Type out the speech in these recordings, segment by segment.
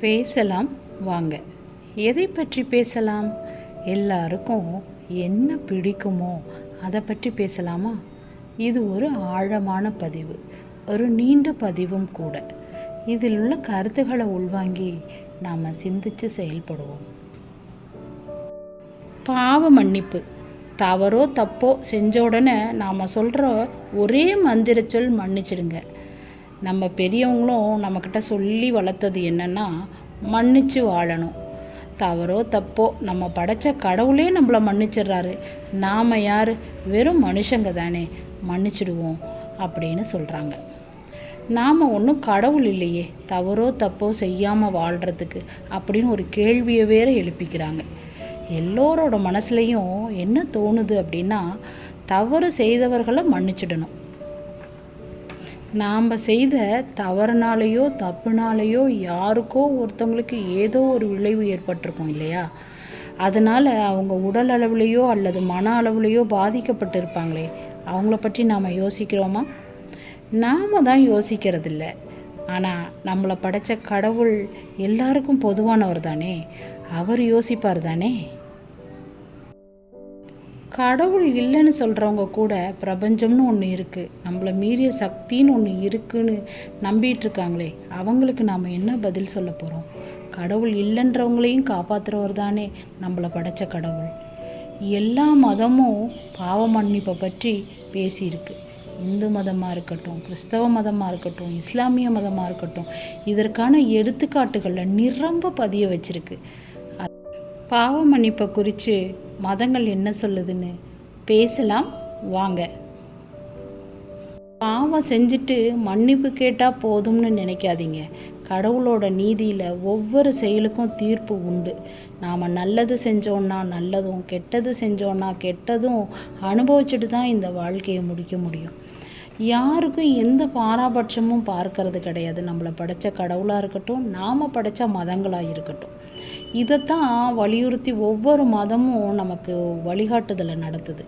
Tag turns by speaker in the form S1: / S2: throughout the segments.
S1: பேசலாம் வாங்க. எதை பற்றி பேசலாம்? எல்லாருக்கும் என்ன பிடிக்குமோ அதை பற்றி பேசலாமா? இது ஒரு ஆழமான பதிவு, ஒரு நீண்ட பதிவும் கூட. இதில் உள்ள கருத்துக்களை உள்வாங்கி நாம் சிந்தித்து செயல்படுவோம். பாவ மன்னிப்பு. தவறோ தப்போ செஞ்ச உடனே நாம் சொல்கிற ஒரே மந்திர சொல் மன்னிச்சிடுங்க. நம்ம பெரியவங்களும் நம்மக்கிட்ட சொல்லி வளர்த்தது என்னென்னா, மன்னிச்சு வாழணும். தவறோ தப்போ நம்ம படைத்த கடவுளே நம்மளை மன்னிச்சிடுறாரு. நாம் யார்? வெறும் மனுஷங்க தானே, மன்னிச்சிடுவோம் அப்படின்னு சொல்கிறாங்க. நாம் ஒன்றும் கடவுள் இல்லையே தவறோ தப்போ செய்யாமல் வாழ்கிறதுக்கு அப்படின்னு ஒரு கேள்வியை வேறு எழுப்பிக்கிறாங்க. எல்லோரோட மனசுலையும் என்ன தோணுது அப்படின்னா, தவறு செய்தவர்களை மன்னிச்சிடணும். நாம் செய்த தவறுனாலேயோ தப்புனாலேயோ யாருக்கோ ஒருத்தவங்களுக்கு ஏதோ ஒரு விளைவு ஏற்பட்டிருக்கும் இல்லையா? அதனால் அவங்க உடல் அளவுலேயோ அல்லது மன அளவுலேயோ பாதிக்கப்பட்டிருப்பாங்களே, அவங்கள பற்றி நாம் யோசிக்கிறோமா? நாம் தான் யோசிக்கிறதில்ல. ஆனால் நம்மளை படைத்த கடவுள் எல்லாருக்கும் பொதுவானவர் தானே, அவர் யோசிப்பார் தானே. கடவுள் இல்லைன்னு சொல்கிறவங்க கூட பிரபஞ்சம்னு ஒன்று இருக்குது, நம்மளை மீறிய சக்தின்னு ஒன்று இருக்குன்னு நம்பிகிட்ருக்காங்களே, அவங்களுக்கு நாம் என்ன பதில் சொல்ல போகிறோம்? கடவுள் இல்லைன்றவங்களையும் காப்பாற்றுறவர் தானே நம்மளை படைத்த கடவுள். எல்லா மதமும் பாவ மன்னிப்பை பற்றி பேசியிருக்கு. இந்து மதமாக இருக்கட்டும், கிறிஸ்தவ மதமாக இருக்கட்டும், இஸ்லாமிய மதமாக இருக்கட்டும், இதற்கான எடுத்துக்காட்டுகளில் நிரம்ப பதிய வச்சிருக்கு. பாவ மன்னிப்பை குறித்து மதங்கள் என்ன சொல்லுதுன்னு பேசலாம் வாங்க. பாவம் செஞ்சுட்டு மன்னிப்பு கேட்டால் போதும்னு நினைக்காதீங்க. கடவுளோட நீதியில் ஒவ்வொரு செயலுக்கும் தீர்ப்பு உண்டு. நாம் நல்லது செஞ்சோன்னா நல்லதும், கெட்டது செஞ்சோன்னா கெட்டதும் அனுபவிச்சுட்டு தான் இந்த வாழ்க்கையை முடிக்க முடியும். யாருக்கும் எந்த பாராபட்சமும் பார்க்கறது கிடையாது. நம்மளை படைத்த கடவுளாக இருக்கட்டும், நாம் படைத்த மதங்களாக இருக்கட்டும். இதைத்தான் வலியுறுத்தி ஒவ்வொரு மதமும் நமக்கு வழிகாட்டுதலை நடத்துது.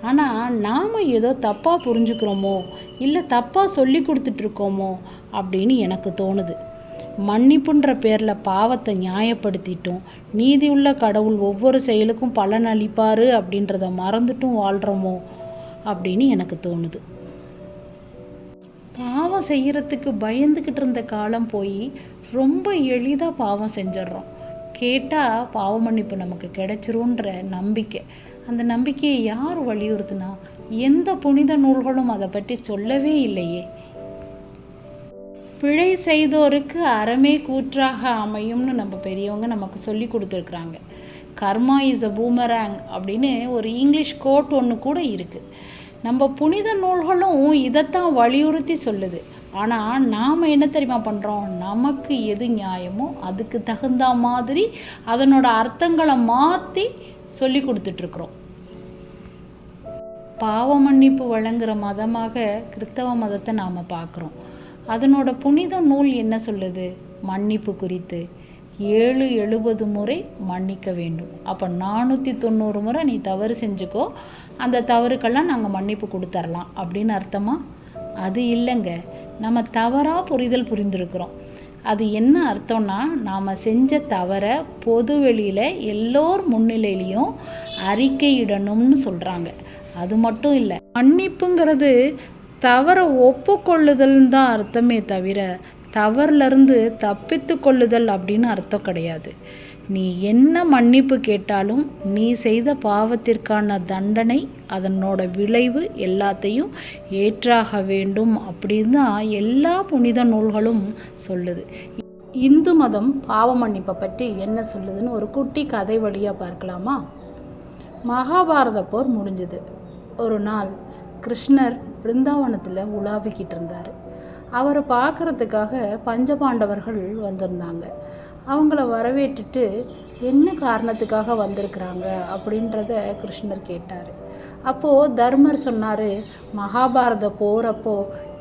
S1: ஆனால் நாம் ஏதோ தப்பாக புரிஞ்சுக்கிறோமோ இல்லை தப்பாக சொல்லி கொடுத்துட்ருக்கோமோ அப்படின்னு எனக்கு தோணுது. மன்னிப்புன்ற பேரில் பாவத்தை நியாயப்படுத்திட்டோம், நீதியுள்ள கடவுள் ஒவ்வொரு செயலுக்கும் பலன் அளிப்பார் அப்படின்றத மறந்துட்டும் வாழ்கிறோமோ அப்படின்னு எனக்கு தோணுது. பாவம் செய்கிறதுக்கு பயந்துக்கிட்டு இருந்த காலம் போய் ரொம்ப எளிதாக பாவம் செஞ்சிட்றோம். கேட்டால் பாவ மன்னிப்பு நமக்கு கிடைச்சிரும்ன்ற நம்பிக்கை. அந்த நம்பிக்கையை யார் வலியுறுத்தினா? எந்த புனித நூல்களும் அதை பற்றி சொல்லவே இல்லையே. பிழை செய்தோருக்கு அறமே கூற்றாக அமையும்னு நம்ம பெரியவங்க நமக்கு சொல்லி கொடுத்துருக்குறாங்க. கர்மா இஸ் அ பூமராங் அப்படின்னு ஒரு இங்கிலீஷ் கோட் ஒன்று கூட இருக்குது. நம்ம புனித நூல்களும் இதைத்தான் வலியுறுத்தி சொல்லுது. ஆனால் நாம் என்ன தெரியுமா பண்ணுறோம்? நமக்கு எது நியாயமோ அதுக்கு தகுந்த மாதிரி அதனோட அர்த்தங்களை மாற்றி சொல்லி கொடுத்துட்ருக்குறோம். பாவ மன்னிப்பு வழங்குகிற மதமாக கிறிஸ்தவ மதத்தை நாம் பார்க்குறோம். அதனோட புனித நூல் என்ன சொல்லுது? மன்னிப்பு குறித்து 70 முறை மன்னிக்க வேண்டும். அப்போ 490 முறை நீ தவறு செஞ்சுக்கோ, அந்த தவறுக்கெல்லாம் நாங்கள் மன்னிப்பு கொடுத்துர்லாம் அப்படின்னு அர்த்தமா? அது இல்லைங்க. நம்ம தவறாக புரிந்திருக்கிறோம். அது என்ன அர்த்தம்னா, நாம் செஞ்ச தவறை பொது வெளியில் எல்லோர் முன்னிலையிலையும் அறிக்கையிடணும்னு சொல்கிறாங்க. அது மட்டும் இல்லை, மன்னிப்புங்கிறது தவறை ஒப்புக்கொள்ளுதல்னு தான் அர்த்தமே தவிர தவறிலிருந்து தப்பித்து கொள்ளுதல் அப்படின்னு அர்த்தம் கிடையாது. நீ என்ன மன்னிப்பு கேட்டாலும் நீ செய்த பாவத்திற்கான தண்டனை, அதனோட விளைவு எல்லாத்தையும் ஏற்றாக வேண்டும் அப்படின்னு தான் எல்லா புனித நூல்களும் சொல்லுது. இந்து மதம் பாவ மன்னிப்பை பற்றி என்ன சொல்லுதுன்னு ஒரு குட்டி கதை வழியாக பார்க்கலாமா? மகாபாரத போர் முடிஞ்சது. ஒரு நாள் கிருஷ்ணர் பிருந்தாவனத்தில் உலாவிக்கிட்டு இருந்தார். அவரை பார்க்குறதுக்காக பஞ்சபாண்டவர்கள் வந்திருந்தாங்க. அவங்கள வரவேற்றுட்டு என்ன காரணத்துக்காக வந்திருக்கிறாங்க அப்படின்றத கிருஷ்ணர் கேட்டார். அப்போது தர்மர் சொன்னார், மகாபாரத போகிறப்போ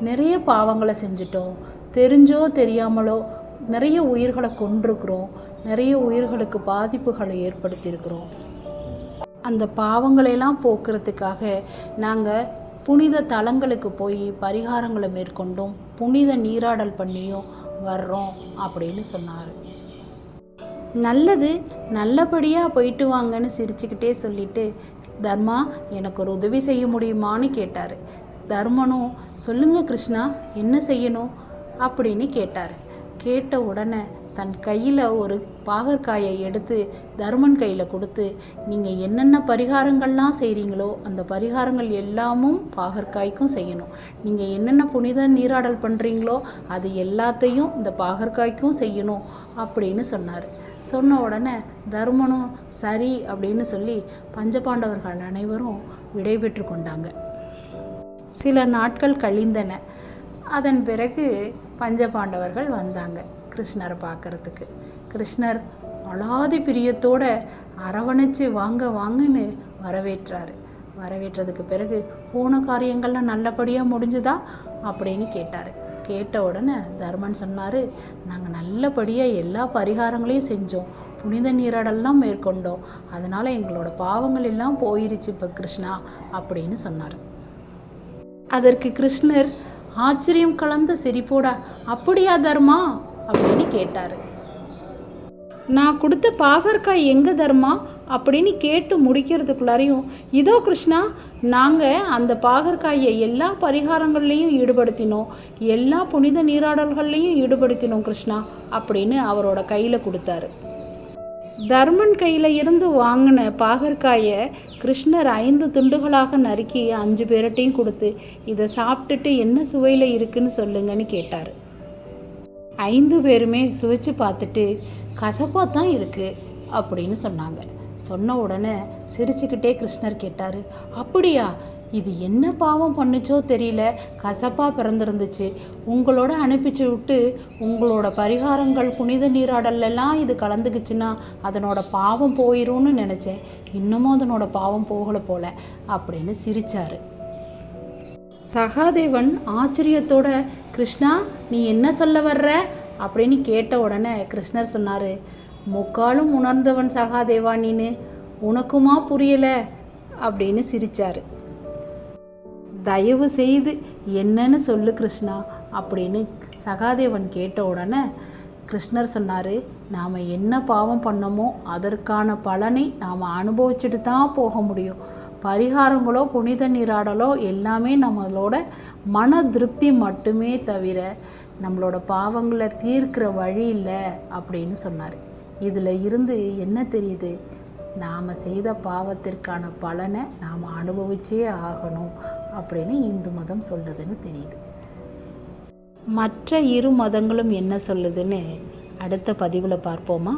S1: நிறைய பாவங்களை செஞ்சிட்டோம், தெரிஞ்சோ தெரியாமலோ நிறைய உயிர்களை கொன்றிருக்கிறோம், நிறைய உயிர்களுக்கு பாதிப்புகளை ஏற்படுத்தியிருக்கிறோம். அந்த பாவங்களையெல்லாம் போக்குறதுக்காக நாங்கள் புனித தலங்களுக்கு போய் பரிகாரங்களை மேற்கொண்டும் புனித நீராடல் பண்ணியும் வர்றோம் அப்படின்னு சொன்னார். நல்லது, நல்லபடியாக போயிட்டு வாங்கன்னு சிரிச்சுக்கிட்டே சொல்லிட்டு, தர்மா எனக்கு ஒரு உதவி செய்ய முடியுமான்னு கேட்டார். தர்மனும் சொல்லுங்க கிருஷ்ணா, என்ன செய்யணும் அப்படின்னு கேட்டார். கேட்ட உடனே தன் கையில் ஒரு பாகற்காயை எடுத்து தர்மன் கையில் கொடுத்து, நீங்கள் என்னென்ன பரிகாரங்கள்லாம் செய்கிறீங்களோ அந்த பரிகாரங்கள் எல்லாமும் பாகற்காய்க்கும் செய்யணும். நீங்கள் என்னென்ன புனித நீராடல் பண்ணுறீங்களோ அது எல்லாத்தையும் இந்த பாகற்காய்க்கும் செய்யணும் அப்படின்னு சொன்னார். சொன்ன உடனே தர்மனும் சரி அப்படின்னு சொல்லி பஞ்சபாண்டவர்கள் அனைவரும் விடைபெற்று கொண்டாங்க. சில நாட்கள் கழிந்தன. அதன் பிறகு பஞ்சபாண்டவர்கள் வந்தாங்க கிருஷ்ணரை பார்க்கறதுக்கு. கிருஷ்ணர் அலாதி பிரியத்தோட அரவணைச்சு வாங்க வாங்கன்னு வரவேற்றார். வரவேற்றதுக்கு பிறகு போன காரியங்கள்லாம் நல்லபடியாக முடிஞ்சுதா அப்படின்னு கேட்டார். கேட்ட உடனே தர்மன் சொன்னார், நாங்கள் நல்லபடியாக எல்லா பரிகாரங்களையும் செஞ்சோம், புனித நீராடெல்லாம் மேற்கொண்டோம், அதனால் எங்களோட பாவங்கள் எல்லாம் போயிருச்சு இப்போ கிருஷ்ணா அப்படின்னு சொன்னார். அதற்கு கிருஷ்ணர் ஆச்சரியம் கலந்த சிரிப்போட, அப்படியா தர்மா அப்படின்னு கேட்டார். நான் கொடுத்த பாகற்காய் எங்கே தர்மா அப்படின்னு கேட்டு முடிக்கிறதுக்குள்ளாரையும், இதோ கிருஷ்ணா, நாங்கள் அந்த பாகற்காயை எல்லா பரிகாரங்கள்லேயும் ஈடுபடுத்தினோம், எல்லா புனித நீராடல்கள்லேயும் ஈடுபடுத்தினோம் கிருஷ்ணா அப்படின்னு அவரோட கையில் கொடுத்தாரு. தர்மன் கையில் இருந்து வாங்கின பாகற்காயை கிருஷ்ணர் 5 துண்டுகளாக நறுக்கி 5 பேர்ட்டையும் கொடுத்து, இதை சாப்பிட்டுட்டு என்ன சுவையில் இருக்குன்னு சொல்லுங்கன்னு கேட்டார். 5 பேருமே சுவைச்சு பார்த்துட்டு கசப்பாக தான் இருக்குது அப்படின்னு சொன்னாங்க. சொன்ன உடனே சிரிச்சுக்கிட்டே கிருஷ்ணர் கேட்டார், அப்படியா, இது என்ன பாவம் பண்ணுச்சோ தெரியல, கசப்பாக பிறந்திருந்துச்சு, உங்களோட அனுப்பிச்சு விட்டு உங்களோட பரிகாரங்கள் புனித நீராடலாம் இது கலந்துக்குச்சுன்னா அதனோட பாவம் போயிடும்னு நினச்சேன், இன்னமும் அதனோட பாவம் போகலை போல அப்படின்னு சிரித்தார். சகாதேவன் ஆச்சரியத்தோட, கிருஷ்ணா நீ என்ன சொல்ல வர்ற அப்படின்னு கேட்ட உடனே கிருஷ்ணர் சொன்னார், முக்காலும் உணர்ந்தவன் சகாதேவா நீனு, உனக்குமா புரியலை அப்படின்னு சிரித்தார். தயவு செய்து என்னன்னு சொல்லு கிருஷ்ணா அப்படின்னு சகாதேவன் கேட்ட உடனே கிருஷ்ணர் சொன்னார், நாம் என்ன பாவம் பண்ணமோ அதற்கான பலனை நாம் அனுபவிச்சுட்டு தான் போக முடியும். பரிகாரங்களோ புனித நீராடலோ எல்லாமே நம்மளோட மன திருப்தி மட்டுமே தவிர நம்மளோட பாவங்களை தீர்க்கிற வழி இல்லை அப்படின்னு சொன்னார். இதில் இருந்து என்ன தெரியுது, நாம் செய்த பாவத்திற்கான பலனை நாம் அனுபவிச்சே ஆகணும் அப்படின்னு இந்து மதம் சொல்லுதுன்னு தெரியுது. மற்ற 2 மதங்களும் என்ன சொல்லுதுன்னு அடுத்த பதிவில் பார்ப்போமா?